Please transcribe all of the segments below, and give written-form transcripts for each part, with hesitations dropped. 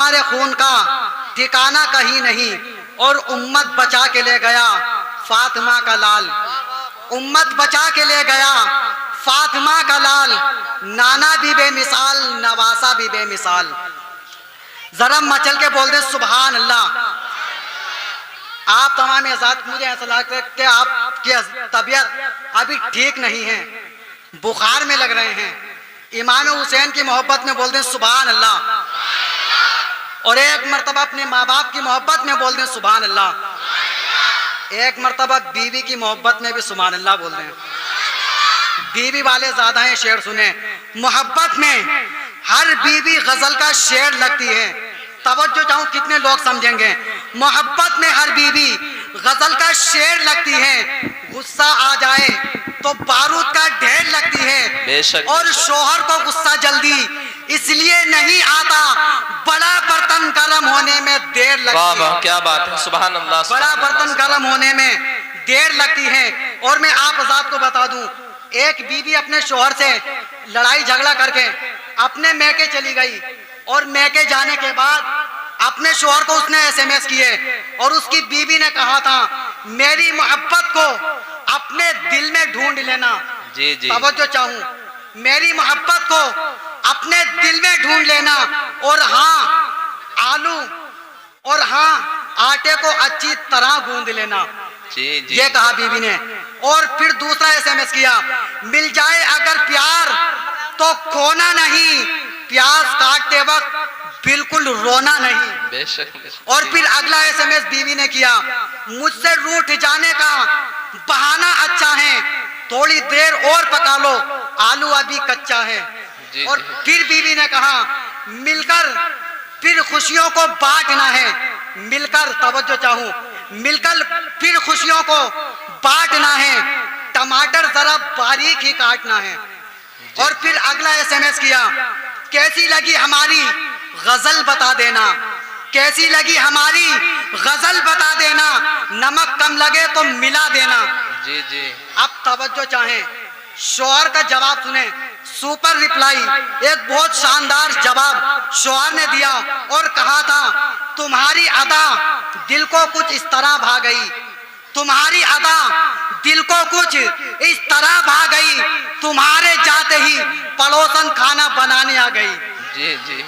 हमारे खून का ठिकाना कहीं नहीं, और उम्मत बचा के ले गया फातिमा का लाल। उम्मत बचा के ले गया फातिमा का लाल। नाना भी बेमिसाल, नवासा भी बेमिसाल। जरा मचल के बोल दे सुभान अल्लाह। आप तमाम आजाद, मुझे ऐसा लगता है कि आपकी तबीयत अभी ठीक नहीं है, बुखार में लग रहे हैं। इमाम हुसैन की मोहब्बत में बोल दें सुभान अल्लाह, और एक मर्तबा अपने माँ बाप की मोहब्बत में बोल दें सुभान अल्लाह। एक मर्तबा बीवी की मोहब्बत में भी सुभान अल्लाह बोल दें। बीवी वाले ज्यादा हैं, शेर सुने। मोहब्बत में हर बीवी गजल का शेर लगती है। तवज्जो चाहूं, कितने लोग समझेंगे। मोहब्बत में हर बीवी गजल का शेर लगती है। गुस्सा आ जाए तो बारूद का ढेर लगती है। बेशक, और शोहर को गुस्सा जल्दी इसलिए नहीं आता, बड़ा बर्तन गर्म होने में देर लगती है। वाह, क्या बात है, सुभान अल्लाह। बड़ा बर्तन गर्म होने में देर लगती है। और मैं आप आजाद को बता दूं, एक बीवी अपने शोहर से लड़ाई झगड़ा करके अपने मैके चली गई, और मैके जाने के बाद अपने शोहर को उसने SMS किए, और उसकी बीवी ने कहा था मेरी मोहब्बत को अपने दिल में ढूंढ लेना। जी जी, तवज्जो चाहूं, मेरी मोहब्बत को अपने दिल में ढूंढ लेना, और हाँ आलू और हाँ आटे को अच्छी तरह गूंद लेना। जी जी, ये कहा बीवी ने। और फिर दूसरा SMS किया, मिल जाए अगर प्यार तो खोना नहीं, प्याज काटते वक्त बिल्कुल रोना नहीं। बेशक। और फिर अगला SMS बीवी ने किया, मुझसे रूठ जाने का बहाना अच्छा है, थोड़ी देर और पका लो, आलू अभी कच्चा है। जी, और जी। फिर बीवी ने कहा मिलकर फिर खुशियों को बांटना है। मिलकर, तवज्जो चाहूं, मिलकर फिर खुशियों को बांटना है, टमाटर जरा बारीक ही काटना है। और फिर अगला SMS किया, कैसी लगी हमारी गजल बता देना, कैसी लगी हमारी गजल बता देना, नमक कम लगे तो मिला देना। जी जी, अब तवज्जो चाहें, शोहर का जवाब सुने। सुपर रिप्लाई, एक बहुत शानदार जवाब शोहर ने दिया और कहा था तुम्हारी अदा दिल को कुछ इस तरह भा गई, तुम्हारी अदा दिल को कुछ इस तरह भा गई, तुम्हारे जाते ही पड़ोसन खाना बनाने आ गई। जी जी,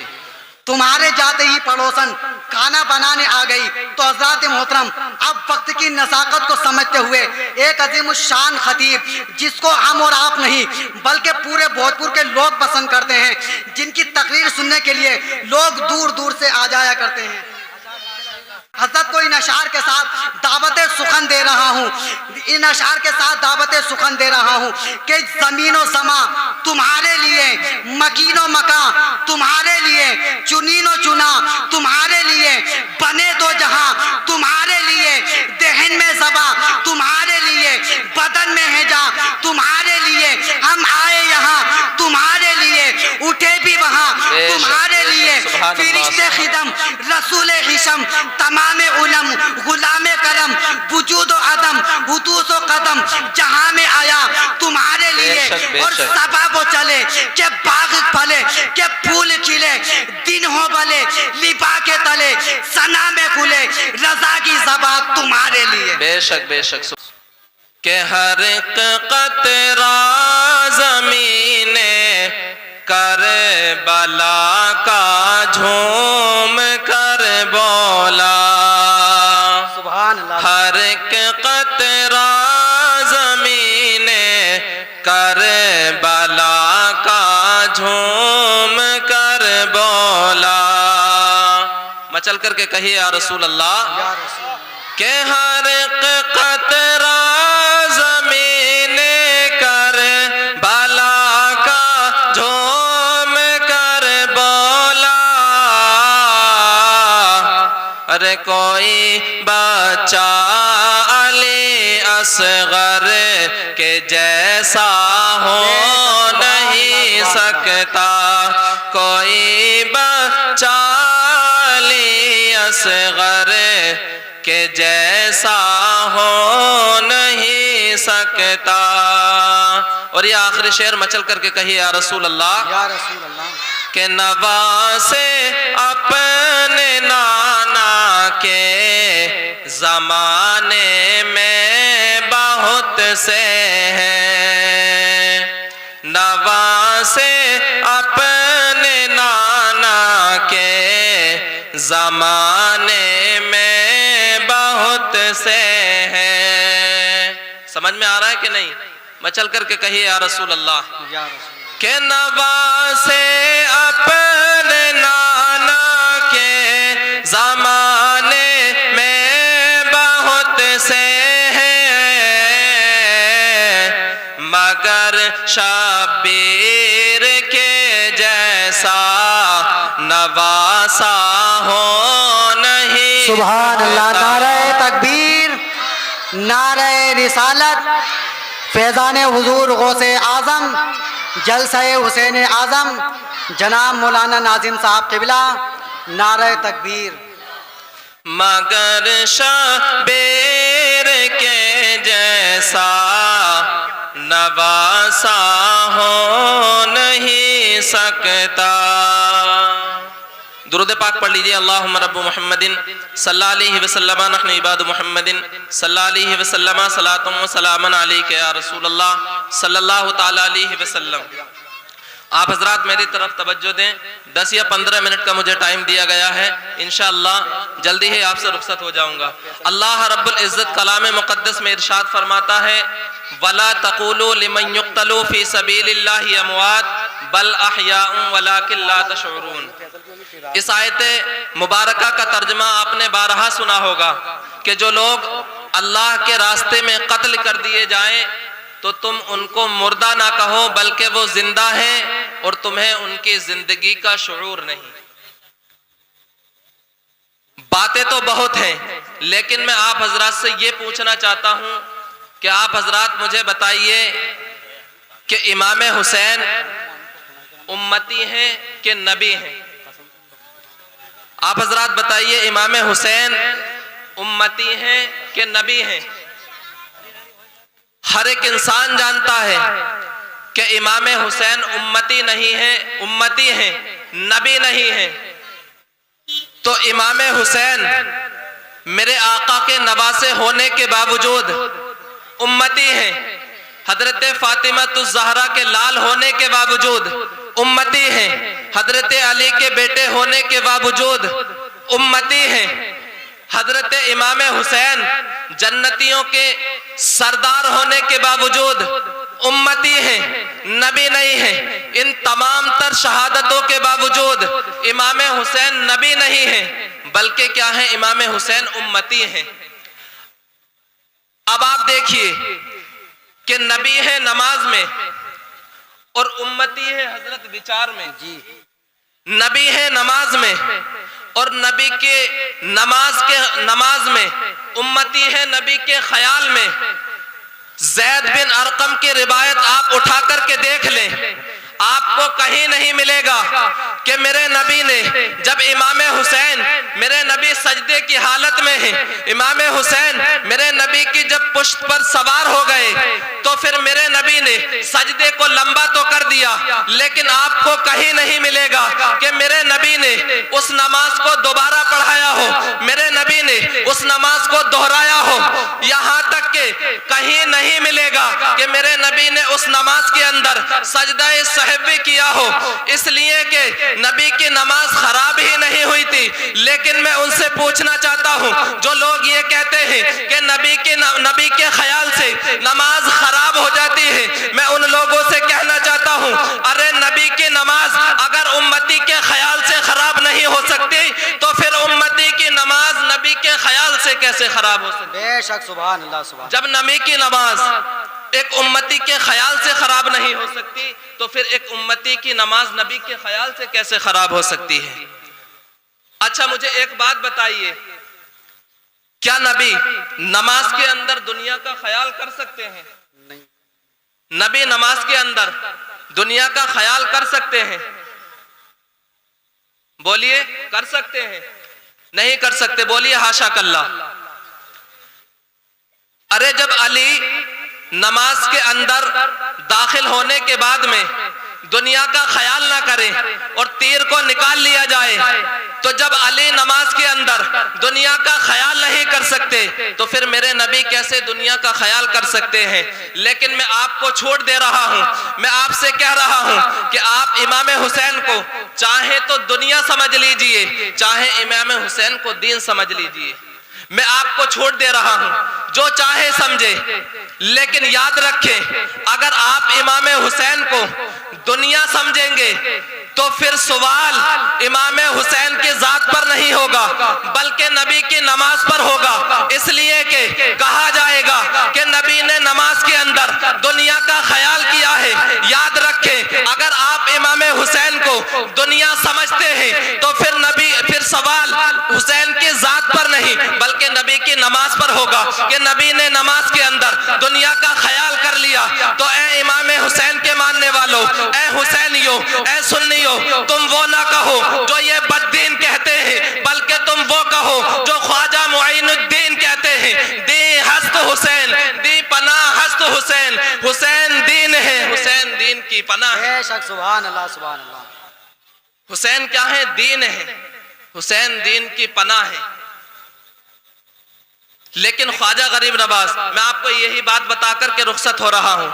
तुम्हारे जाते ही पड़ोसन खाना बनाने आ गई। तो हज़रात मोहतरम, अब वक्त की नज़ाकत को समझते हुए एक अजीम शान खतीब, जिसको हम और आप नहीं बल्कि पूरे भोजपुर के लोग पसंद करते हैं, जिनकी तकरीर सुनने के लिए लोग दूर दूर से आ जाया करते हैं, हज़रत को इन अशार के साथ दावत सुखन दे रहा हूँ, इन अशार के साथ दावत सुखन दे रहा हूँ कि ज़मीनो समा तुम्हारे लिए, मकीनो मका तुम्हारे लिए, चुनीनो चुना तुम्हारे लिए, बने दो जहां तुम्हारे लिए, दहन में ज़बा तुम्हारे लिए, बदन में है जा तुम्हारे लिए, हम आए यहाँ तुम्हारे लिए, उठे भी वहाँ तुम्हारे लिए, फिरिश्ते खिदम रसूल हिशम तमामे उलम गुलामे करम वजूद व अदम हुदूस व कदम जहां में आया तुम्हारे लिए। और सबब चले के बाग फले के फूल खिले, दिन हो भले लिबा के तले, सना में खुले रजा की ज़बा तुम्हारे लिए। बेशक बेशक। के हर एक कतरा ज़मीने कर बला का झूम कर बोला, सुभान अल्लाह। हर एक कतरा ज़मीने कर बला का झूम कर बोला। मचल करके कहिए या रसूल अल्लाह। या रसूल अल्लाह। के हर एक कतरा ज़मीने कर बला का झूम कर बोला, अरे कोई बच्चा अली असगर के जैसा हो नहीं सकता, कोई बच्चा अली असगर के जैसा हो नहीं सकता। और ये आखिरी शेर मचल करके कहिए या रसूल अल्लाह। या रसूल अल्लाह। के नवासे अपने जमाने में बहुत से हैं, नवासे अपने नाना के जमाने में बहुत से हैं। समझ में आ रहा है कि नहीं? मैं चल करके कहिए या रसूल अल्लाह के नवासे अपने नाना के जमाने में बहुत से हैं, मगर शब्बीर के जैसा नवासा हो नहीं। सुभान अल्लाह। नारे तकबीर, नारे रिसालत, फैज़ान हुजूर गौसे आज़म जलसे हुसैन आज़म जनाब मौलाना नाजिम साहब क़िबला, नारे तकबीर। मगर शब्बीर के जैसा नवासा हो नहीं सकता। दुरूद पाक पढ़ लीजिए। अल्लाहुम्मा रब्बु मुहम्मदिन सल्लल्लाहु अलैहि वसल्लम नहनु इबादु मुहम्मदिन सल्लल्लाहु अलैहि वसल्लम सलातुम व सलामन अलैका या रसूलल्लाह सल्लल्लाहु तआला अलैहि वसल्लम। आप हजरात मेरी तरफ तवज्जो दें। 10 या 15 मिनट का मुझे टाइम दिया गया है, इंशाअल्लाह जल्दी ही आपसे रुखसत हो जाऊंगा। अल्लाह रब्बुल इज्जत कलाम मुक़द्दस में इरशाद फरमाता है, वला तक़ूलू लिमन युक़्तलू फ़ी सबीलिल्लाहि अमवात बल अहयाउन वलाकिन ला तशऊरून। इस आयत मुबारका का तर्जमा आपने बारहा सुना होगा कि जो लोग अल्लाह के रास्ते में कत्ल कर दिए जाएं तो तुम उनको मुर्दा ना कहो बल्कि वो जिंदा हैं और तुम्हें उनकी जिंदगी का शुऊर नहीं। बातें तो बहुत हैं, लेकिन मैं आप हजरात से ये पूछना चाहता हूं कि आप हजरात मुझे बताइए कि इमाम हुसैन उम्मती हैं कि नबी हैं? आप हजरात बताइए, इमाम हुसैन उम्मती हैं कि नबी हैं? हर एक इंसान जानता है कि इमाम हुसैन उम्मती नहीं है, उम्मती हैं, नबी नहीं है। तो इमाम हुसैन मेरे आका के नवासे होने के बावजूद उम्मती हैं, हजरत फातिमातुज़ ज़हरा के लाल होने के बावजूद उम्मती हैं, हजरत अली के बेटे होने के बावजूद उम्मती हैं, हजरत इमाम हुसैन जन्नतियों के सरदार होने के बावजूद उम्मती हैं, नबी नहीं है। इन तमाम तर शहादतों के बावजूद इमाम हुसैन नबी नहीं है, बल्कि क्या है, इमाम हुसैन उम्मती हैं। अब आप देखिए कि नबी है नमाज में और उम्मती है हजरत विचार में। जी, नबी है नमाज में और नबी के नमाज में, उम्मती है नबी के ख्याल में। ज़ैद बिन अरकम की रिवायत आप उठा करके देख लें, आपको कहीं नहीं मिलेगा कि मेरे नबी ने, जब इमाम हुसैन मेरे नबी सजदे की हालत में है, इमाम हुसैन मेरे नबी की जब पुश्त पर सवार हो गए तो फिर मेरे नबी ने सजदे को लंबा तो कर दिया, लेकिन आपको कहीं नहीं मिलेगा कि मेरे नबी ने उस नमाज को दोबारा पढ़ाया हो, मेरे नबी ने उस नमाज को दोहराया हो। यहाँ तक के कहीं नहीं मिलेगा कि मेरे नबी ने उस नमाज के अंदर सजदा सहवी किया हो, इसलिए कि नबी की नमाज खराब ही नहीं हुई थी। लेकिन मैं उनसे पूछना चाहता हूँ, जो लोग ये कहते हैं कि नबी के ख्याल से नमाज खराब हो जाती है, मैं उन लोगों से कहना चाहता हूँ, अरे नबी की नमाज अगर उम्मती के ख्याल से खराब नहीं हो सकती तो फिर उम्मती की नमाज नबी के ख्याल से कैसे खराब हो सकती? बेशक, सुभान अल्लाह, सुभान। जब नबी की नमाज एक उम्मती के ख्याल से खराब नहीं हो सकती तो फिर एक उम्मती की नमाज नबी के ख्याल से कैसे खराब हो सकती है? अच्छा, मुझे एक बात बताइए, क्या नबी नमाज के अंदर दुनिया का ख्याल कर सकते हैं? नहीं। नबी नमाज के अंदर दुनिया का ख्याल कर सकते हैं? बोलिए, कर सकते हैं? नहीं कर सकते। बोलिए हाशा कल्ला। अरे जब अली नमाज के अंदर दाखिल होने के बाद में दुनिया का ख्याल ना करें और तीर को निकाल लिया जाए, तो जब अली नमाज के अंदर दुनिया का ख्याल नहीं कर सकते तो फिर मेरे नबी कैसे दुनिया का ख्याल कर सकते हैं। लेकिन मैं आपको छोड़ दे रहा हूं, मैं आपसे कह रहा हूं कि आप इमाम हुसैन को चाहे तो दुनिया समझ लीजिए, चाहे इमाम हुसैन को दीन समझ लीजिए। मैं आपको छोड़ दे रहा हूं, जो चाहे समझे, लेकिन याद रखें अगर आप इमाम हुसैन को दुनिया समझेंगे तो फिर सवाल इमाम हुसैन के जात पर नहीं होगा बल्कि नबी की नमाज पर होगा। इसलिए कि कहा जाएगा कि नबी ने नमाज के अंदर दुनिया का ख्याल किया है। याद रखें अगर आप इमाम हुसैन को दुनिया समझते हैं तो फिर सवाल हुसैन के जात पर नहीं बल्कि नबी की नमाज पर होगा कि नबी ने नमाज के अंदर दुनिया का ख्याल कर लिया। तो ए इमाम हुसैन के मानने वालों, ए हुसैनियों, ए सुन्नियों, तुम वो ना कहो जो ये बद्दीन कहते हैं बल्कि तुम वो कहो जो ख्वाजा मुईनुद्दीन कहते हैं। दी हस्त हुसैन, दी पनाह हस्त हुसैन, हुसैन दीन है, हुसैन दीन की पनाह है। बेशक, सुभान अल्लाह, सुभान अल्लाह। हुसैन क्या है? दीन है, हुसैन दीन की पनाह है। लेकिन ख्वाजा गरीब नवाज, मैं आपको यही बात बताकर के रुखसत हो रहा हूं।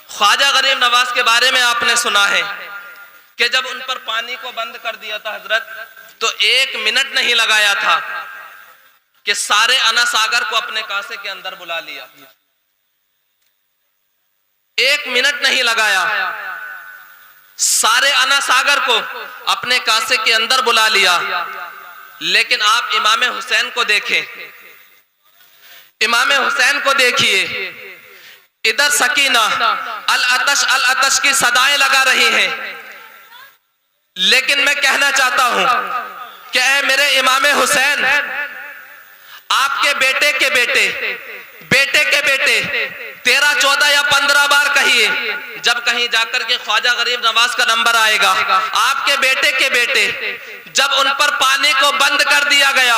ख्वाजा गरीब नवाज के बारे में आपने सुना है कि जब उन पर पानी को बंद कर दिया था हजरत, तो 1 मिनट नहीं लगाया था कि सारे अना सागर को अपने कासे के अंदर बुला लिया। 1 मिनट नहीं लगाया, सारे अना सागर को अपने कासे के अंदर बुला लिया। लेकिन आप इमाम हुसैन को देखें, इमाम हुसैन को देखिए, इधर सकीना अल अतश की सदाएं लगा रही हैं। लेकिन मैं कहना चाहता हूं कि ऐ मेरे इमाम हुसैन, आपके बेटे के बेटे, बेटे के बेटे 13, 14 या 15 बार कहिए, जब कहीं जाकर के ख्वाजा गरीब नवाज का नंबर आएगा, आपके बेटे के बेटे जब उन पर पानी को बंद कर दिया गया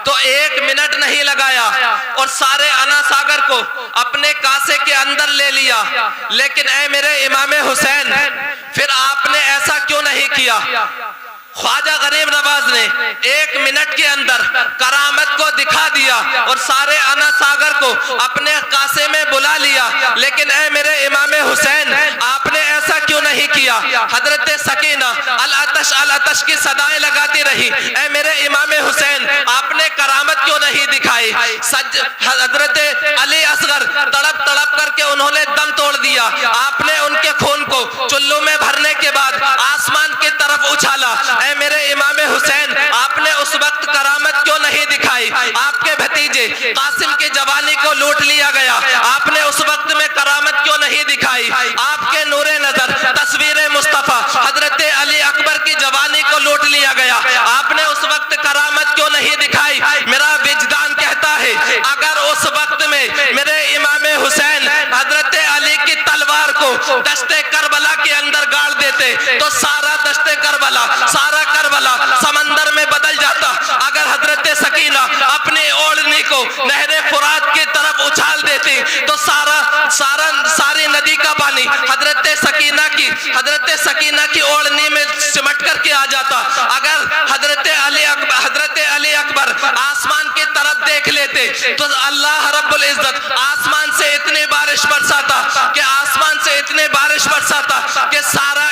तो 1 मिनट नहीं लगाया और सारे अना सागर को अपने कासे के अंदर ले लिया। लेकिन ऐ मेरे इमाम हुसैन, फिर आपने ऐसा क्यों नहीं किया? ख्वाजा गरीब नवाज ने 1 मिनट के अंदर करामत को दिखा दिया और सारे अना सागर को अपने कासे में बुला लिया। लेकिन ऐ मेरे इमाम हुसैन, आपने ऐसा क्यों नहीं किया? हजरत सकीना अल अतश की सदाएं लगाती रही। ऐ मेरे इमाम हुसैन, आपने करामत क्यों नहीं दिखाई? हजरत अली असगर तड़प तड़प करके उन्होंने दम तोड़ दिया। आपने उनके खून को चुल्लू में भरने के बाद आसमान की तरफ उछाला। ऐ मेरे इमाम हुसैन, आपने उस वक्त करामत क्यों नहीं दिखाई? आपके भतीजे कासिम की जवानी को लूट लिया गया, आपने उस वक्त में करामत क्यों नहीं दिखाई? आपके नूरे नजर तस्वीर मुस्तफा हजरत अली अकबर की जवानी को लूट लिया गया, आपने उस वक्त करामत क्यों नहीं दिखाई? मेरा विजदान कहता है अगर उस वक्त में मेरे इमाम हुसैन हजरत अली की तलवार को दश्ते करबला के अंदर गाड़ देते तो सारा दश्ते करबला, सारा करबला समंदर में बदल जाता। अगर हजरत सकीना अपनी ओढ़नी को नहरे फुरात की तरफ उछाल देती तो सारी नदी का पानी हजरत सकीना की ओढ़नी में सिमट करके आ जाता। अगर हजरत अली अकबर आसमान की तरफ देख लेते तो अल्लाह रब्बुल इज्जत आसमान से इतनी बारिश बरसाता कि सारा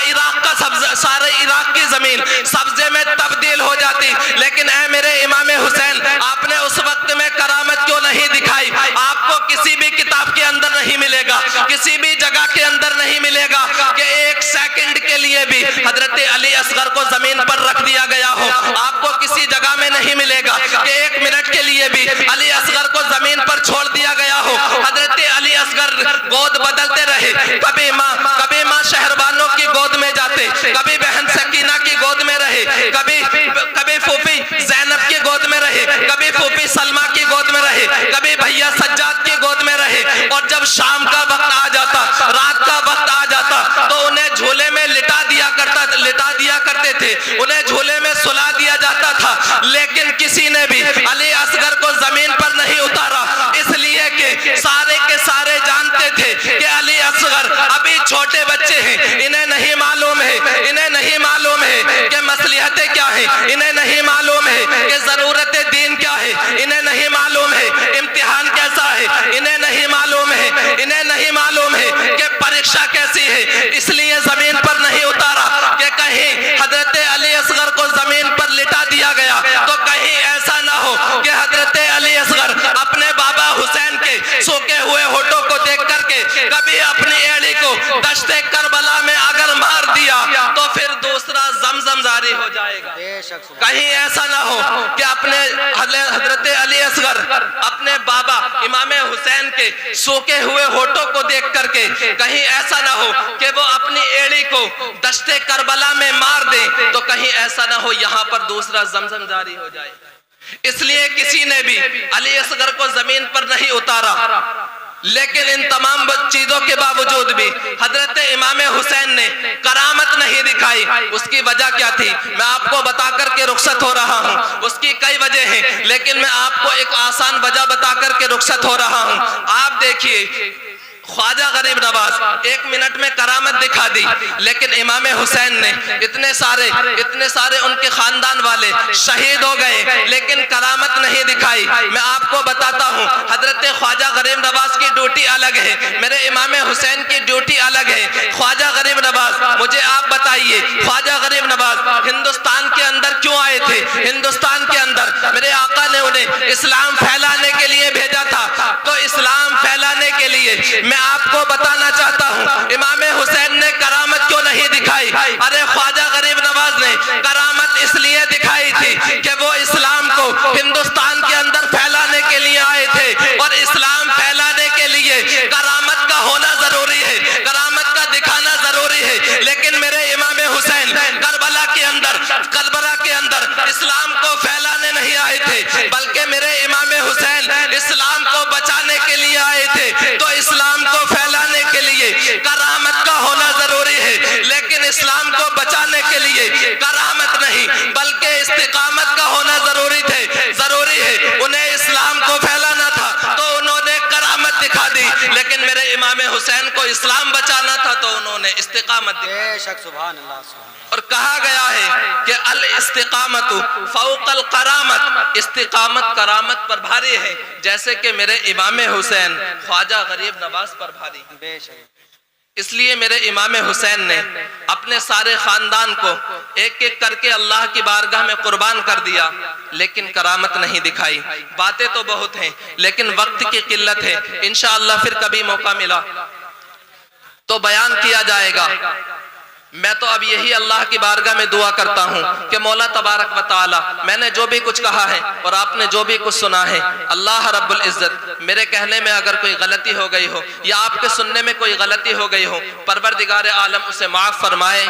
इराक की जमीन सब्जे में तब्दील हो जाती। लेकिन ऐ मेरे इमाम हुसैन, आपने उस वक्त में करामत क्यों नहीं दिखाई? आपको किसी भी किताब के अंदर नहीं मिलेगा, किसी भी जगह के अंदर नहीं मिलेगा कि 1 सेकंड के लिए भी हजरत अली असगर को जमीन पर रख दिया गया हो। आपको किसी जगह में नहीं मिलेगा कि 1 मिनट के लिए भी अली असगर को जमीन पर छोड़ दिया गया हो। हजरत अली असगर गोद बदलते रहे, कभी माँ शहरबानों की गोद में जाते, कभी बहन सकीना की गोद में रहे, कभी फूफी जैनब की गोद में रहे, कभी फूफी सलमा की गोद में रहे, कभी भैया सज्जाद की गोद में रहे। और जब शाम का वक्त आ जाता, रात का वक्त आ जाता तो उन्हें झूले में लिटा दिया करते थे, उन्हें झूले में सुला दिया जाता था। लेकिन किसी ने भी अली असगर को जमीन पर नहीं उतारा, इसलिए कि सारे के सारे जानते थे कि अली असगर अभी छोटे बच्चे हैं, इन्हें बेशक सुभान। कहीं ऐसा ना हो कि अपने हजरत अली असगर अपने बाबा इमाम हुसैन के सूखे हुए होठों को देख करके कहीं ऐसा ना हो कि वो अपनी एड़ी को दश्ते करबला में मार दे, तो कहीं ऐसा ना हो यहाँ पर दूसरा जमजम जारी हो जाए। इसलिए किसी ने भी अली असगर को जमीन पर नहीं उतारा, लेकिन इन तमाम चीजों के बावजूद भी हजरत इमाम हुसैन ने करामत नहीं दिखाई। उसकी वजह क्या थी मैं आपको बता करके रुखसत हो रहा हूँ। उसकी कई वजह हैं, लेकिन मैं आपको एक आसान वजह बता करके रुखसत हो रहा हूँ। आप देखिए, ख्वाजा गरीब नवाज 1 मिनट में करामत दिखा दी, लेकिन इमाम हुसैन ने इतने सारे उनके खानदान वाले शहीद हो गए, लेकिन करामत नहीं दिखाई। मैं आपको बताता हूँ, हजरत ख्वाजा गरीब नवाज की ड्यूटी अलग है, मेरे इमाम हुसैन की ड्यूटी अलग है। ख्वाजा गरीब नवाज, मुझे आप बताइए, ख्वाजा गरीब नवाज हिंदुस्तान के अंदर क्यों आए थे? हिंदुस्तान के अंदर मेरे आका ने उन्हें इस्लाम फैलाने के लिए भेजा था, तो इस्लाम फैलाने के लिए मैं आपको बताना चाहता हूँ, इमाम हुसैन ने करामत क्यों नहीं दिखाई? अरे ख्वाजा गरीब नवाज ने करामत इसलिए दिखाई थी कि वो इस्लाम को हिंदुस्तान के अंदर फैलाने के लिए आए थे, और इस्लाम फैलाने के लिए करामत का होना जरूरी है, करामत का दिखाना जरूरी है। लेकिन मेरे इमाम हुसैन करबला के अंदर इस्लाम को फैलाने नहीं आए थे, बल्कि मेरे इमाम हुसैन इस्लाम को बचाने के लिए आए थे। तो इस्लाम को फैलाने के लिए करामत का होना जरूरी है, लेकिन इस्लाम को बचाने के लिए करामत नहीं बल्कि इस्तिकामत का होना जरूरी है। उन्हें इस्लाम को फैलाना था तो उन्होंने करामत दिखा दी, लेकिन मेरे इमाम हुसैन को इस्लाम बचाना था तो उन्होंने इस्तिकामत दिखा। बेशक सुभान अल्लाह सुभान। और कहा गया है कि अल इस्तिकामतु फौकल करामत, इस्तिकामत करामत पर भारी है, जैसे कि मेरे इमाम हुसैन ख्वाजा गरीब नवाज पर भारी। बेशक। इसलिए मेरे इमाम हुसैन ने अपने सारे खानदान को एक एक करके अल्लाह की बारगाह में कुर्बान कर दिया, लेकिन करामत नहीं दिखाई। बातें तो बहुत हैं, लेकिन वक्त की किल्लत है। इंशाअल्लाह फिर कभी मौका मिला तो बयान किया जाएगा। मैं तो अब यही अल्लाह की बारगाह में दुआ करता हूँ कि मौला तबारक व तआला, मैंने जो भी कुछ कहा है और आपने जो भी कुछ सुना है, अल्लाह रब्बुल इज्जत मेरे कहने में अगर कोई गलती हो गई हो या आपके सुनने में कोई गलती हो गई हो, परवरदिगार आलम उसे माफ फरमाए।